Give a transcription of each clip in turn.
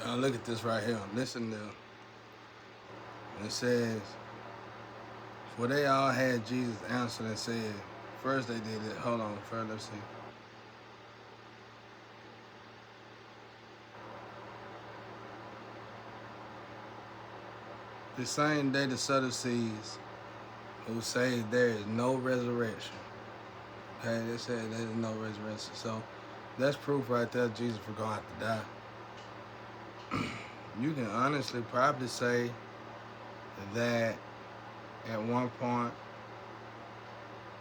Now look at this right here. Listen to it. It says, for they all had Jesus answered and said, first they did it. Hold on, first let's see. The same day the Sadducees who say there is no resurrection. Okay, they said there is no resurrection. So that's proof right there Jesus was going to have to die. You can honestly probably say that at one point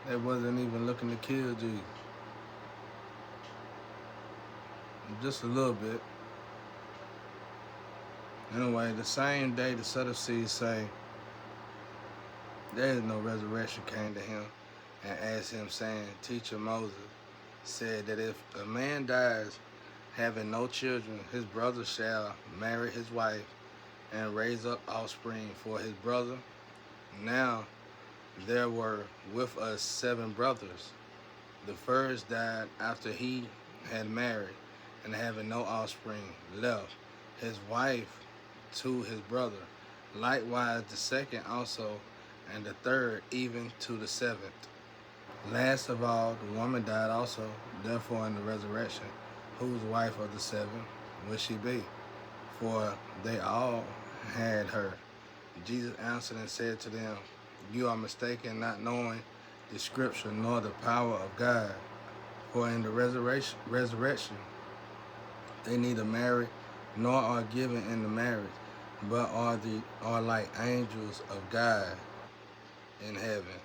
they wasn't even looking to kill Jesus. Just a little bit. Anyway, the same day the Sadducees say there is no resurrection came to him and asked him, saying, Teacher Moses said that if a man dies having no children, his brother shall marry his wife and raise up offspring for his brother. Now there were with us 7 brothers. The first died after he had married and having no offspring left his wife to his brother. Likewise the second also, and the third even to the 7th. Last of all, the woman died also. Therefore, in the resurrection, whose wife of the 7 will she be? For they all had her. Jesus answered and said to them, You are mistaken, not knowing the scripture nor the power of God. For in the resurrection, they neither marry nor are given in the marriage, but are like angels of God in heaven.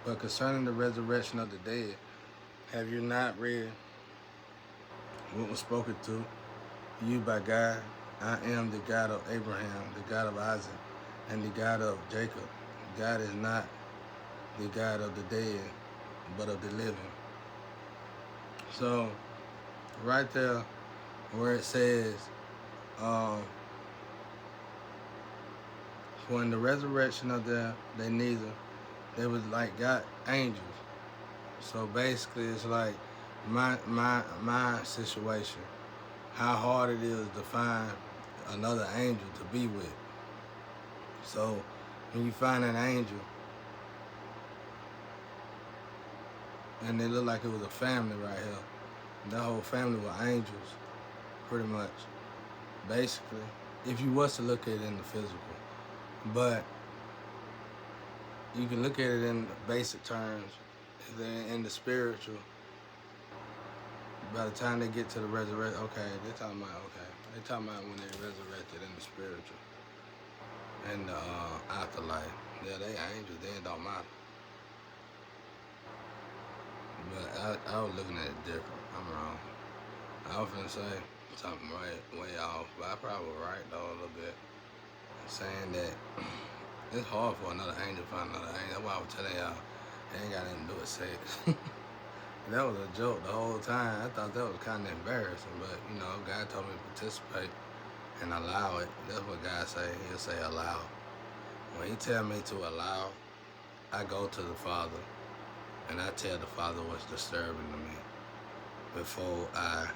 But concerning the resurrection of the dead, have you not read what was spoken to you by God? I am the God of Abraham, the God of Isaac, and the God of Jacob. God is not the God of the dead, but of the living. So, right there, where it says, for in the resurrection of they neither, they was like God angels. So basically, it's like my situation. How hard it is to find another angel to be with. So when you find an angel, and it looked like it was a family right here. That whole family were angels, pretty much. Basically, if you was to look at it in the physical. But you can look at it in basic terms, in the spiritual. By the time they get to the resurrection, they're talking about when they resurrected in the spiritual, in the afterlife. Yeah, they angels, they don't matter. But I was looking at it different. I'm wrong. I was gonna say something way off, but I probably was right though a little bit. Saying that it's hard for another angel to find another angel. That's why I was telling y'all, it ain't got nothing to do with sex. That was a joke the whole time. I thought that was kind of embarrassing, but you know, God told me to participate and allow it. That's what God say. He'll say allow. When he tell me to allow, I go to the Father and I tell the Father what's disturbing to me before I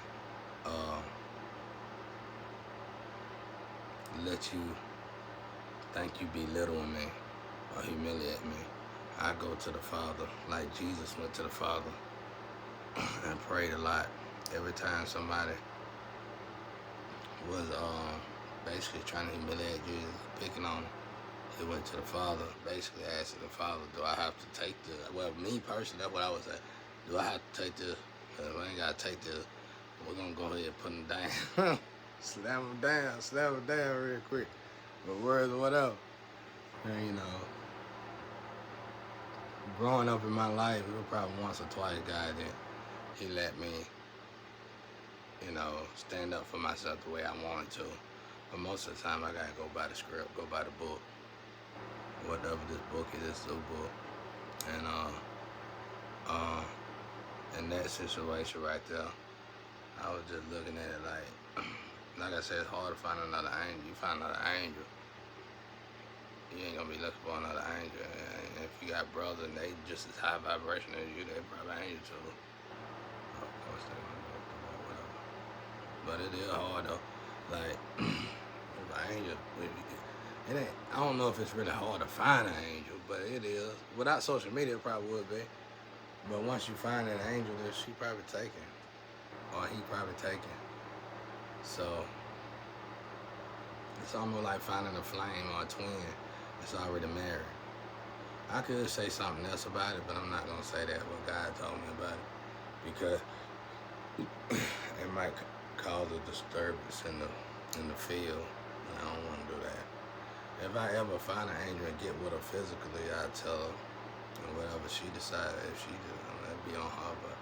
let you think you belittle me or humiliate me. I go to the Father like Jesus went to the Father and prayed a lot. Every time somebody was basically trying to humiliate Jesus, picking on him, he went to the Father, basically asking the Father, do I have to take this? Well, me personally, that's what I would say. Do I have to take this? If I ain't got to take this, we're going to go ahead and put him down. Slam him down real quick. But words or whatever. And, you know, growing up in my life, it was probably once or twice God that he let me, you know, stand up for myself the way I wanted to. But most of the time, I got to go by the script, go by the book. Whatever this book is, it's a book. And in that situation right there, I was just looking at it like I said, it's hard to find another angel. You find another angel, you ain't gonna be looking for another angel. And if you got brothers and they just as high vibration as you, they probably angel too. Of course they gonna go through that, whatever. but it is hard though. Like, if an angel, it ain't. I don't know if it's really hard to find an angel, but it is. Without social media, it probably would be. But once you find an angel, then she probably taken, or he probably taken. So it's almost like finding a flame or a twin that's already married. I could say something else about it, but I'm not gonna say that what God told me about it because it might cause a disturbance in the field, and I don't want to do that. If I ever find an angel and get with her physically, I tell her, and whatever she decides, if she do, that'd be on her. But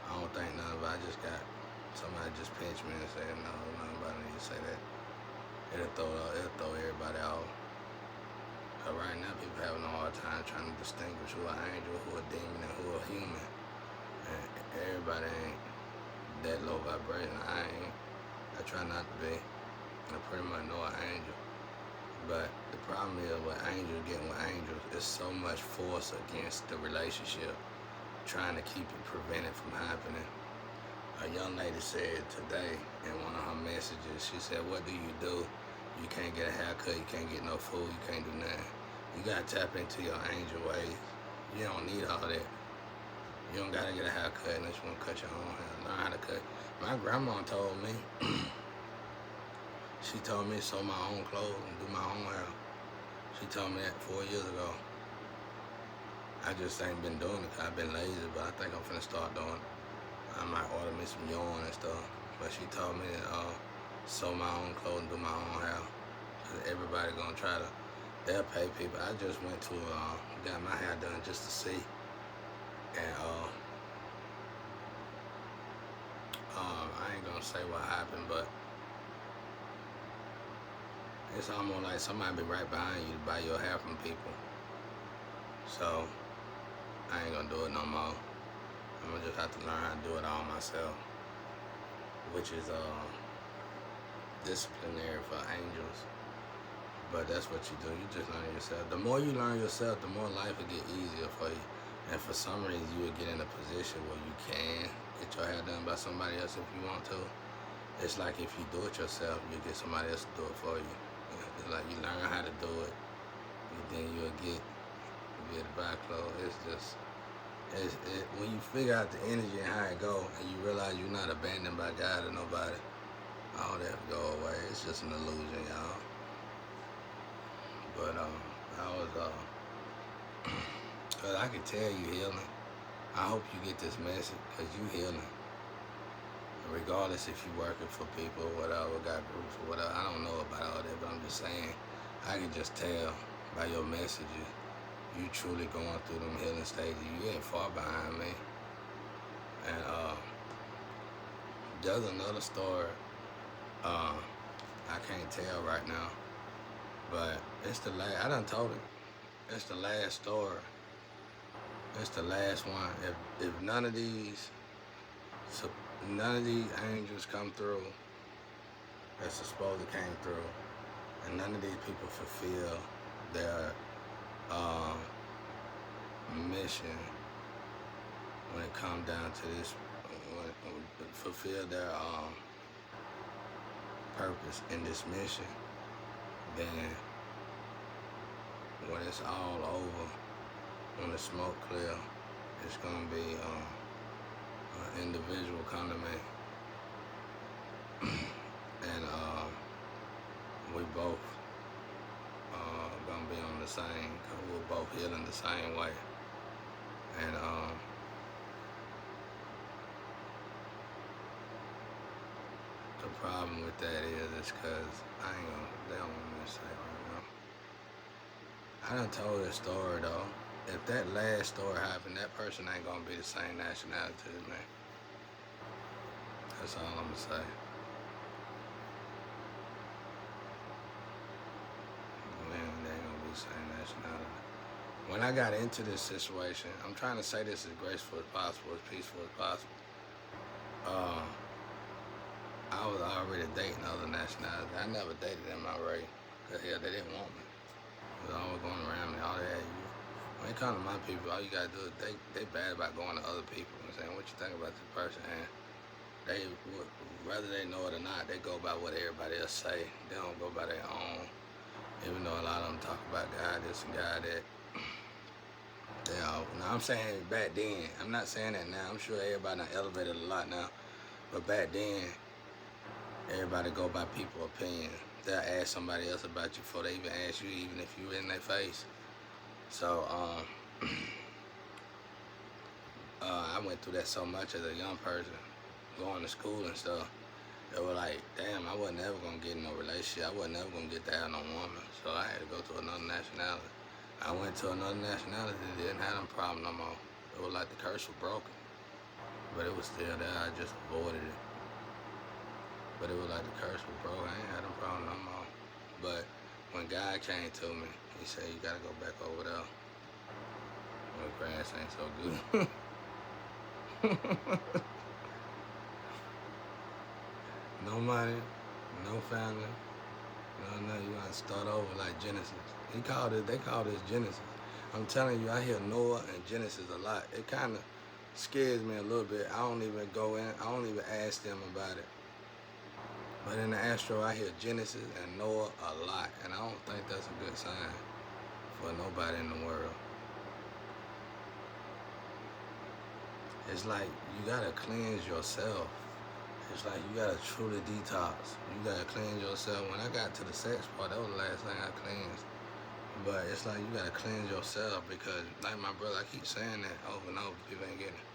I don't think none of it. I just got somebody just pinch me and say, no, nobody need to say that. It'll throw everybody off. But right now, people having a hard time trying to distinguish who an angel, who a demon, and who a human. And everybody ain't that low vibration. I ain't. I try not to be. I pretty much know an angel. But the problem is with angels getting with angels, it's so much force against the relationship, trying to keep it prevented from happening. A young lady said today in one of her messages, she said, what do? You can't get a haircut, you can't get no food, you can't do nothing. You gotta tap into your angel ways. You don't need all that. You don't gotta get a haircut unless you wanna cut your own hair. Learn how to cut. My grandma told me, she told me to sew my own clothes and do my own hair. She told me that 4 years ago. I just ain't been doing it 'cause I've been lazy, but I think I'm finna start doing it. I might order me some yarn and stuff. But she told me to sew my own clothes and do my own hair. 'Cause everybody gonna try to, they'll pay people. I just went to, got my hair done just to see. And I ain't gonna say what happened, but it's almost like somebody be right behind you to buy your hair from people. So I ain't gonna do it no more. I'm gonna just have to learn how to do it all myself, which is disciplinary for angels. But that's what you do. You just learn yourself. The more you learn yourself, the more life will get easier for you. And for some reason, you will get in a position where you can get your hair done by somebody else if you want to. It's like if you do it yourself, you get somebody else to do it for you. It's like you learn how to do it, and then you'll get to buy clothes. It's just, when you figure out the energy and how it go, and you realize you're not abandoned by God or nobody, all that go away. It's just an illusion, y'all. But I was cause I can tell you healing. I hope you get this message, cause you healing. Regardless if you working for people or whatever, got groups or whatever. I don't know about all that, but I'm just saying, I can just tell by your messages, you truly going through them healing stages. You ain't far behind me. And there's another story, I can't tell right now, but it's the last, I done told it. It's the last story. It's the last one. If none of these angels come through that's supposed to came through, and none of these people fulfill their mission when it comes down to this, fulfill their purpose in this mission, then when it's all over, when the smoke clear, it's gonna be an individual come to me, and we both gonna be on the same, cause we're both healing the same way, and the problem with that is cause they don't want me to say right now. I done told this story though. If that last story happened, that person ain't gonna be the same nationality as me. That's all I'm gonna say. Man, they ain't gonna be the same nationality. When I got into this situation, I'm trying to say this as graceful as possible, as peaceful as possible. I was already dating other nationalities. I never dated in my race, cause hell, they didn't want me. They was always going around me, all that. When it comes to my people, all you gotta do is they bad about going to other people and saying what you think about this person, and They, whether they know it or not, they go by what everybody else say. They don't go by their own. Even though a lot of them talk about God this and God that. They all, now I'm saying back then. I'm not saying that now. I'm sure everybody done elevated a lot now. But back then, everybody go by people's opinion. They'll ask somebody else about you before they even ask you, even if you in their face. So, I went through that so much as a young person, going to school and stuff. It was like, damn, I wasn't ever gonna get in no relationship. I wasn't ever gonna get to have no woman. So I had to go to another nationality. I went to another nationality, didn't have them problem no more. It was like the curse was broken. But it was still there, I just avoided it. But it was like the curse was broken, I ain't had them problem no more. But when God came to me, he said, you gotta go back over there. When the grass ain't so good. No money, no family, no nothing. You gotta start over like Genesis. They call this Genesis. I'm telling you, I hear Noah and Genesis a lot. It kind of scares me a little bit. I don't even go in. I don't even ask them about it. But in the Astro, I hear Genesis and Noah a lot, and I don't think that's a good sign for nobody in the world. It's like you gotta cleanse yourself. It's like you gotta truly detox. You gotta cleanse yourself. When I got to the sex part, that was the last thing I cleansed. But it's like you gotta cleanse yourself because, like my brother, I keep saying that over and over. People ain't getting it.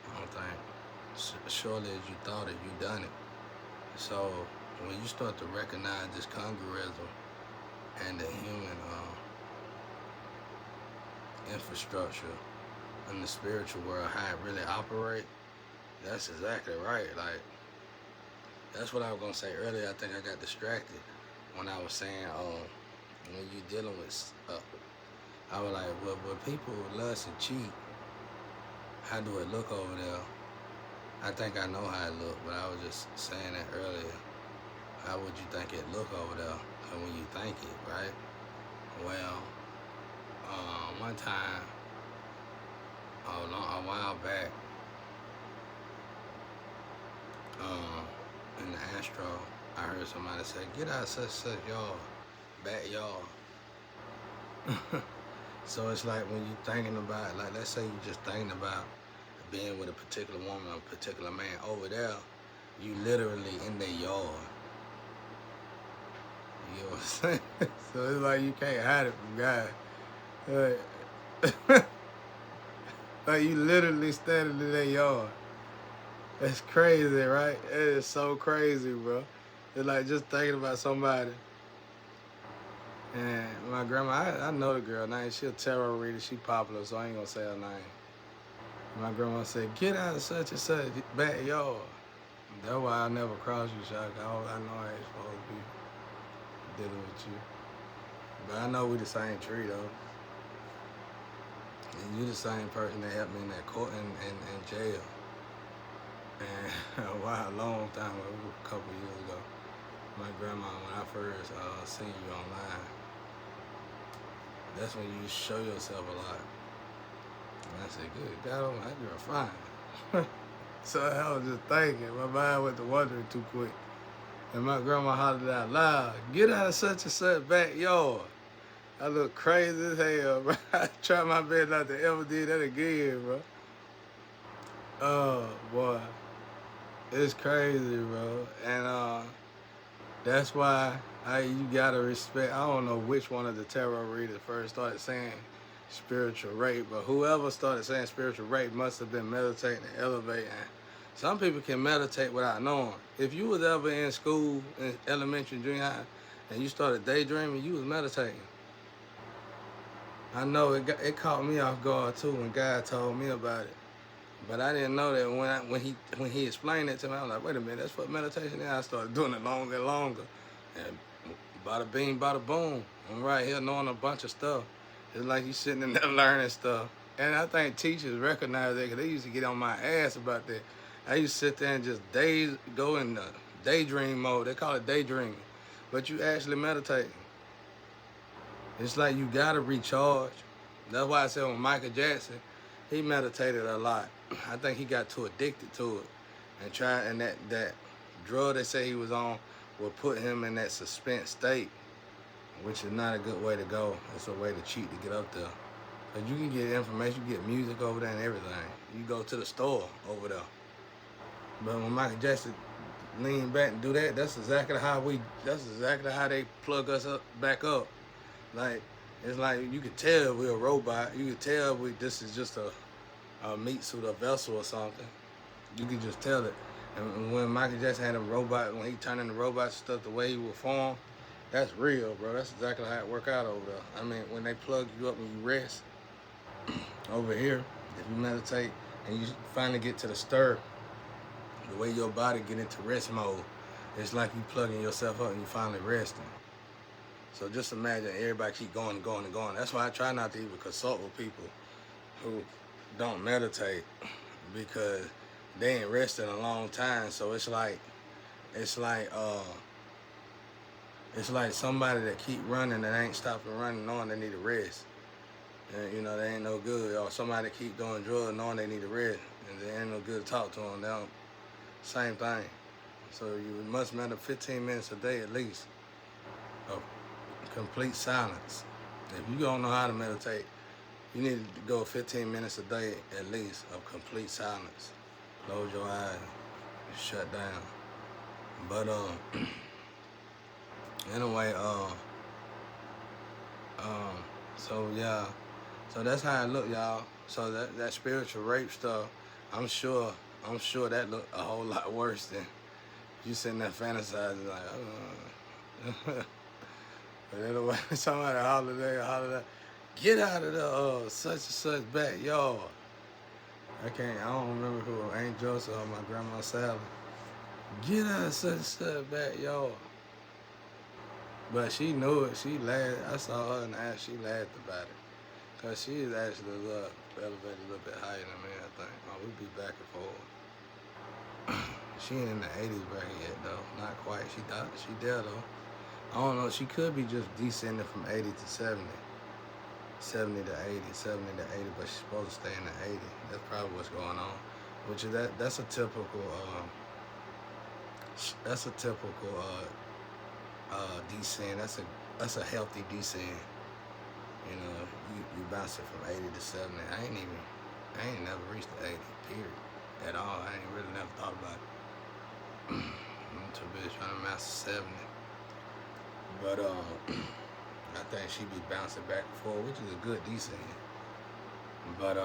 I don't think. Surely as you thought it, you done it. So when you start to recognize this congruism and the human infrastructure in the spiritual world, how it really operates, that's exactly right. Like, that's what I was gonna say earlier. I think I got distracted when I was saying, when you dealing with, I was like, well, when people lust and cheat, how do it look over there? I think I know how it look, but I was just saying that earlier. How would you think it look over there? And when you think it, right? Well, one time, a while back, in the Astro, I heard somebody say, get out of such yard, backyard. So it's like when you thinking about, like, let's say you just thinking about being with a particular woman or a particular man over there, you literally in their yard. You know what I'm saying? So it's like you can't hide it from God. Like you literally standing in their yard. That's crazy, right? It is so crazy, bro. It's like just thinking about somebody. And my grandma, I know the girl name. She a tarot reader. She popular, so I ain't gonna say her name. My grandma said, get out of such and such backyard. That's why I never cross you, Shaka. I know I ain't supposed to be dealing with you. But I know we the same tree, though. And you the same person that helped me in that court in jail. And a long time ago, a couple years ago, my grandma, when I first seen you online, that's when you show yourself a lot. And I said, good God, that girl fine. So I was just thinking, my mind went to wondering too quick. And my grandma hollered out loud, get out of such and such backyard. I look crazy as hell, bro. I tried my best not to ever do that again, bro. Oh, boy. It's crazy, bro. And that's why you gotta respect. I don't know which one of the tarot readers first started saying spiritual rape, but whoever started saying spiritual rape must have been meditating and elevating. Some people can meditate without knowing. If you was ever in school, in elementary, junior high, and you started daydreaming, you was meditating. I know it caught me off guard too when God told me about it. But I didn't know that when he explained it to me, I was like, wait a minute, that's what meditation is. I started doing it longer and longer. And bada bing, bada boom. I'm right here knowing a bunch of stuff. It's like you sitting in there learning stuff. And I think teachers recognize that because they used to get on my ass about that. I used to sit there and just go in the daydream mode. They call it daydreaming. But you actually meditating. It's like you gotta recharge. That's why I said when Michael Jackson, he meditated a lot. I think he got too addicted to it. and that drug they say he was on will put him in that suspense state, which is not a good way to go. It's a way to cheat to get up there. But you can get information, you get music over there and everything. You go to the store over there. But when Michael Jackson lean back and do that, that's exactly how they plug us up back up. Like, it's like you could tell we're a robot. You could tell this is just a meat suit, a vessel or something. You could just tell it. And when Michael Jackson had a robot, when he turned into robot stuff, the way he would form, that's real, bro. That's exactly how it work out over there. I mean, when they plug you up and you rest over here, if you meditate and you finally get to the stir, the way your body get into rest mode, it's like you plugging yourself up and you finally resting. So just imagine everybody keep going and going and going. That's why I try not to even consult with people who don't meditate, because they ain't rested in a long time. So it's like somebody that keep running and ain't stopping running knowing they need a rest. And, you know, they ain't no good. Or somebody that keep doing drugs knowing they need a rest, and they ain't no good to talk to them. They don't, same thing. So you must meditate 15 minutes a day at least of complete silence. If you don't know how to meditate, you need to go 15 minutes a day at least of complete silence. Close your eyes, shut down. But anyway, so yeah, so that's how it look, y'all. So that spiritual rape stuff, I'm sure that look a whole lot worse than you sitting there fantasizing like, But anyway, somebody hollered, get out of the such and such backyard. I don't remember who, Aunt Joseph or my grandma Sally. Get out of such and such backyard. But she knew it. She laughed. I saw her in the ass. She laughed about it. Because she is actually elevated a little bit higher than me, I think. Oh, we be back and forth. She ain't in the 80s bracket yet, though. Not quite. She there, though. I don't know. She could be just descending from 80 to 70. 70 to 80, 70 to 80, but she's supposed to stay in the 80. That's probably what's going on. Which is that's a typical descent. That's a healthy descent. You know, you bouncing from 80 to 70. I ain't never reached the 80, period. At all. I ain't really never thought about it. I'm too busy trying to master 70. But I think she be bouncing back and forth, which is a good descent. But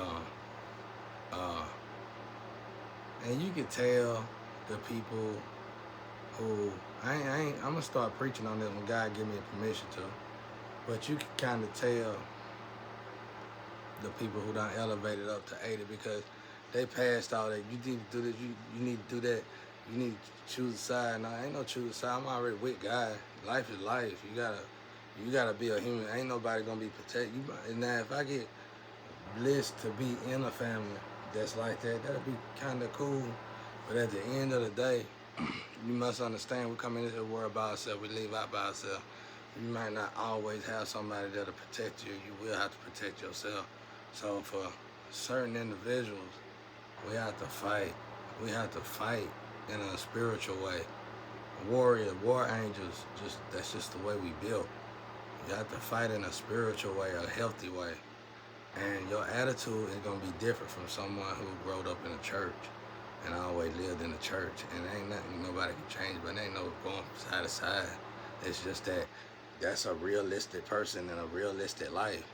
and you can tell the people who I'm gonna start preaching on this when God give me permission to. But you can kind of tell the people who done elevated up to 80 because they passed all that. You need to do this. You need to do that. You need to choose a side. No, ain't no choose a side. I'm already with God. Life is life. You gotta be a human. Ain't nobody gonna be protected. Now, if I get blessed to be in a family that's like that, that'll be kind of cool. But at the end of the day, you must understand we come into the world by ourselves. We leave out by ourselves. You might not always have somebody that'll protect you. You will have to protect yourself. So for certain individuals, we have to fight. We have to fight in a spiritual way. Warriors, war angels, that's just the way we built. You have to fight in a spiritual way, a healthy way. And your attitude is going to be different from someone who growed up in a church and always lived in the church. And ain't nothing nobody can change, but ain't no going side to side. It's just that's a realistic person in a realistic life.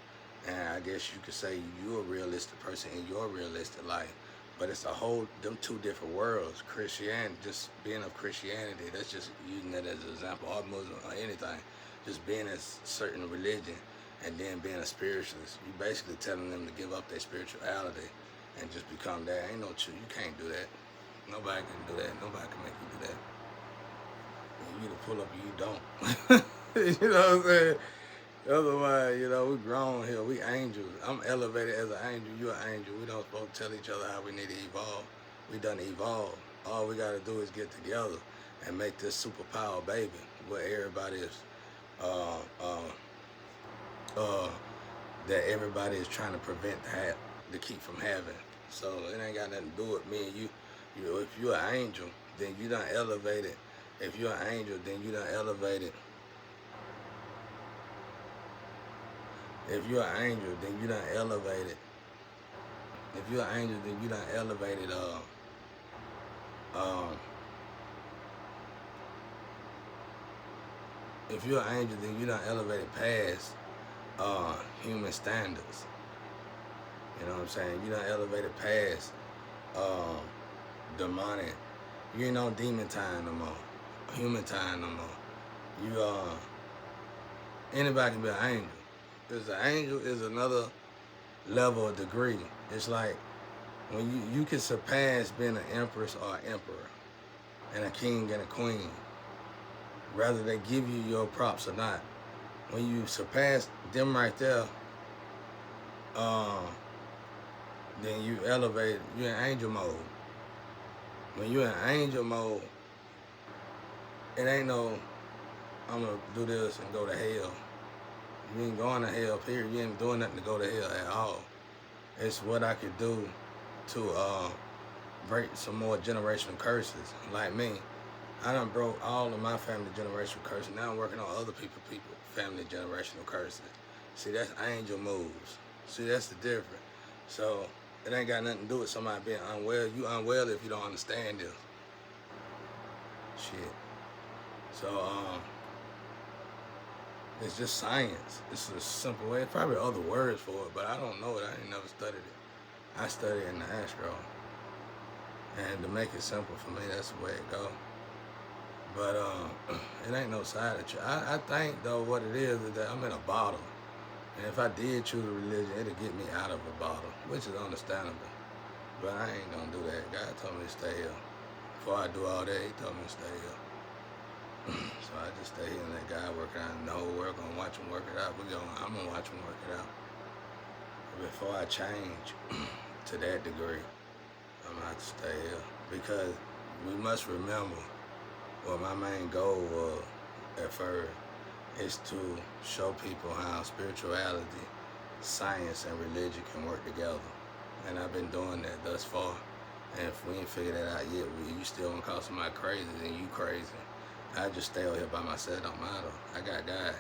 And I guess you could say you're a realistic person in your realistic life. But it's them two different worlds. Christianity, just being of Christianity, that's just using that as an example, or Muslim, or anything. Just being a certain religion and then being a spiritualist. You basically telling them to give up their spirituality and just become that. Ain't no truth. You can't do that. Nobody can do that. Nobody can make you do that. You either pull up or you don't. You know what I'm saying? Otherwise, you know, we grown here. We angels. I'm elevated as an angel. You're an angel. We don't supposed to tell each other how we need to evolve. We done evolved. All we got to do is get together and make this superpower baby where everybody is, that everybody is trying to prevent to keep from having. So it ain't got nothing to do with me and you. If you're an angel, then you done elevated. If you're an angel, then you done elevated. If you're an angel, then you done elevated. If you're an angel, then you done elevated. Um, if you're an angel, then you done elevated past human standards. You know what I'm saying? You done elevated past demonic. You ain't on demon time no more, human time no more. You anybody can be an angel. Because an angel is another level of degree. It's like when you can surpass being an empress or an emperor and a king and a queen, whether they give you your props or not. When you surpass them right there, then you elevate. You're in angel mode. When you're in angel mode, it ain't no I'm gonna do this and go to hell. You ain't going to hell, period. You ain't doing nothing to go to hell at all. It's what I could do to break some more generational curses. Like me, I done broke all of my family generational curses. Now I'm working on other people family generational curses. See, that's angel moves. See, that's the difference. So it ain't got nothing to do with somebody being unwell. You unwell if you don't understand this. Shit. So it's just science. It's a simple way. There's probably other words for it, but I don't know it. I ain't never studied it. I studied in the astro. And to make it simple for me, that's the way it go. But it ain't no side of it. I think, though, what it is that I'm in a bottle. And if I did choose a religion, it'd get me out of a bottle, which is understandable. But I ain't gonna do that. God told me to stay here. Before I do all that, he told me to stay here. So I just stay here and let God work it out. And the whole world gonna watch him work it out. I'm gonna watch him work it out. Before I change to that degree, I'm gonna have to stay here. Because we must remember what my main goal was at first is to show people how spirituality, science, and religion can work together. And I've been doing that thus far. And if we ain't figured that out yet, you still gonna call somebody crazy, then you crazy. I just stay out here by myself, don't matter. I got God.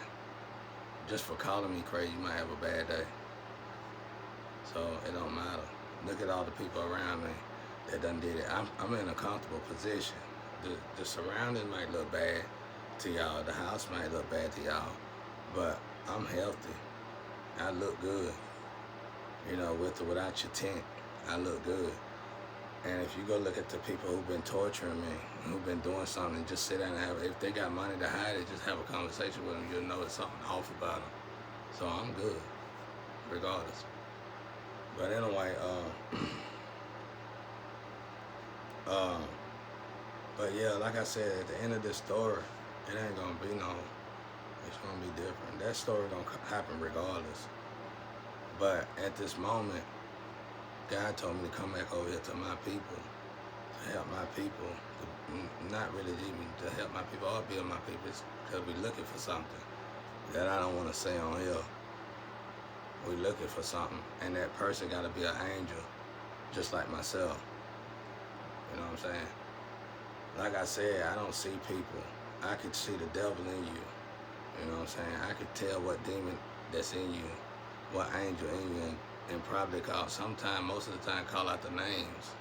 Just for calling me crazy, you might have a bad day. So it don't matter. Look at all the people around me that done did it. I'm in a comfortable position. The surroundings might look bad to y'all. The house might look bad to y'all. But I'm healthy. I look good. You know, with or without your tent, I look good. And if you go look at the people who've been torturing me, who've been doing something, just sit down and have, if they got money to hide it, just have a conversation with them. You'll know there's something off about them. So I'm good, regardless. But anyway, but yeah, like I said, at the end of this story, it ain't gonna be no, it's gonna be different. That story gonna happen regardless. But at this moment, God told me to come back over here to my people, to help my people, not really even to help my people or build my people, because we're looking for something that I don't want to say on here. We're looking for something, and that person got to be an angel, just like myself. You know what I'm saying? Like I said, I don't see people. I could see the devil in you. You know what I'm saying? I could tell what demon that's in you, what angel in you, and probably most of the time, call out the names.